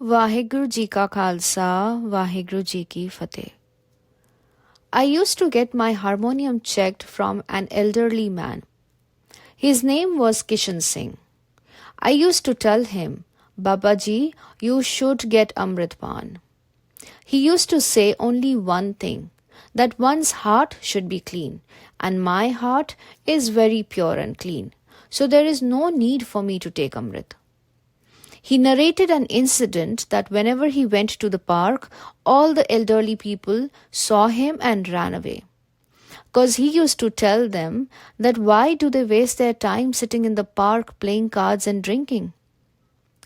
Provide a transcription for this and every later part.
वाहिगुरु जी का खालसा, वाहिगुरु जी की fateh. I used to get my harmonium checked from an elderly man. His name was Kishan Singh. I used to tell him, Babaji, you should get Amrit Pan. He used to say only one thing, that one's heart should be clean, and my heart is very pure and clean, so there is no need for me to take Amrit. He narrated an incident that whenever he went to the park, all the elderly people saw him and ran away. Because he used to tell them that why do they waste their time sitting in the park playing cards and drinking?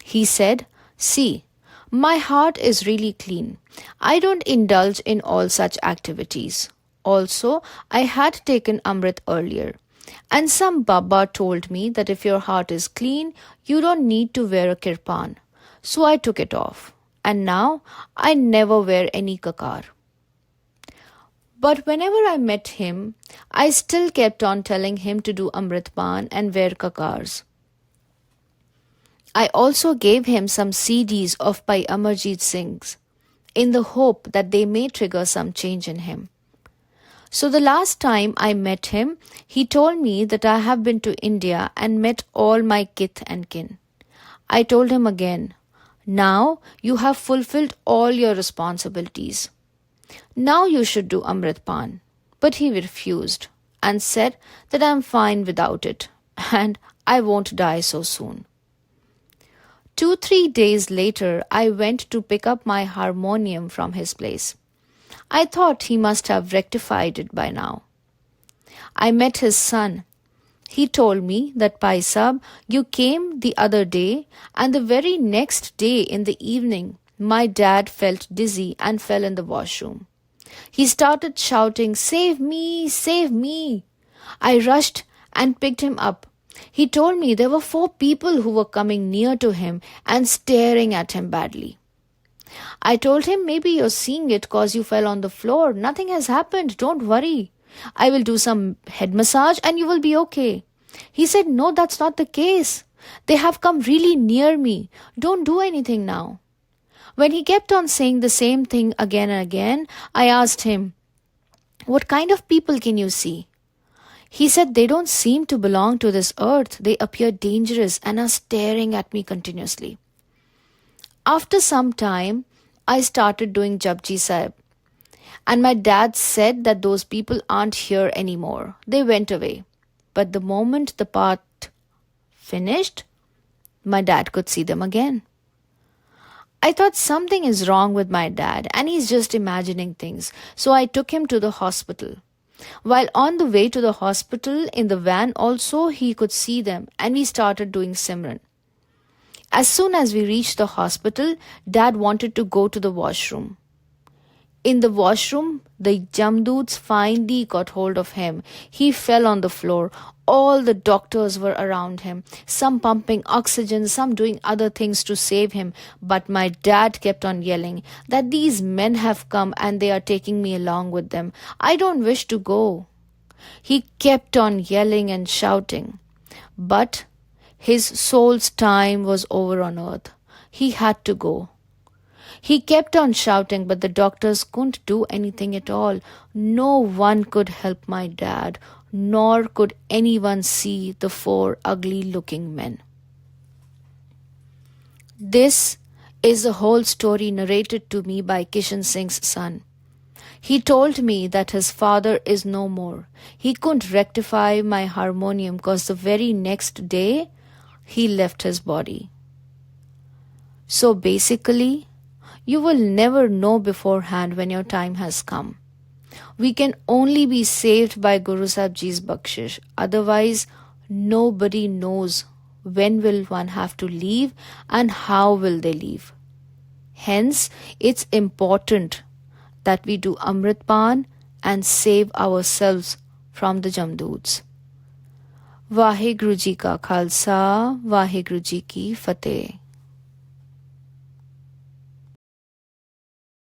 He said, see, my heart is really clean. I don't indulge in all such activities. Also, I had taken Amrit earlier. And some Baba told me that if your heart is clean, you don't need to wear a kirpan. So I took it off. And now I never wear any kakar. But whenever I met him, I still kept on telling him to do Amrit Pan and wear kakars. I also gave him some CDs of Bhai Amarjit Singh's in the hope that they may trigger some change in him. So the last time I met him, he told me that I have been to India and met all my kith and kin. I told him again, now you have fulfilled all your responsibilities. Now you should do Amrit Pan. But he refused and said that I am fine without it and I won't die so soon. 2-3 days later, I went to pick up my harmonium from his place. I thought he must have rectified it by now. I met his son. He told me that Pai Sahab, you came the other day and the very next day in the evening, my dad felt dizzy and fell in the washroom. He started shouting, save me, save me. I rushed and picked him up. He told me there were 4 people who were coming near to him and staring at him badly. I told him maybe you're seeing it cause you fell on the floor. Nothing has happened. Don't worry. I will do some head massage and you will be okay. He said, no, that's not the case. They have come really near me. Don't do anything now. When he kept on saying the same thing again and again, I asked him, what kind of people can you see? He said they don't seem to belong to this earth. They appear dangerous and are staring at me continuously. After some time, I started doing Japji Sahib. And my dad said that those people aren't here anymore. They went away. But the moment the part finished, my dad could see them again. I thought something is wrong with my dad and he's just imagining things. So I took him to the hospital. While on the way to the hospital, in the van also, he could see them and we started doing Simran. As soon as we reached the hospital, Dad wanted to go to the washroom. In the washroom, the Jamdoots finally got hold of him. He fell on the floor. All the doctors were around him, some pumping oxygen, some doing other things to save him. But my dad kept on yelling that these men have come and they are taking me along with them. I don't wish to go. He kept on yelling and shouting. But his soul's time was over on earth. He had to go. He kept on shouting, but the doctors couldn't do anything at all. No one could help my dad, nor could anyone see the 4 ugly-looking men. This is the whole story narrated to me by Kishan Singh's son. He told me that his father is no more. He couldn't rectify my harmonium because the very next day, he left his body. So basically, you will never know beforehand when your time has come. We can only be saved by Guru Sahib Ji's bakshish. Otherwise, nobody knows when will one have to leave and how will they leave. Hence, it's important that we do Amrit Pan and save ourselves from the Jamdoots. Vaheguru Ji ka Khalsa, Vaheguru Ji ki Fateh.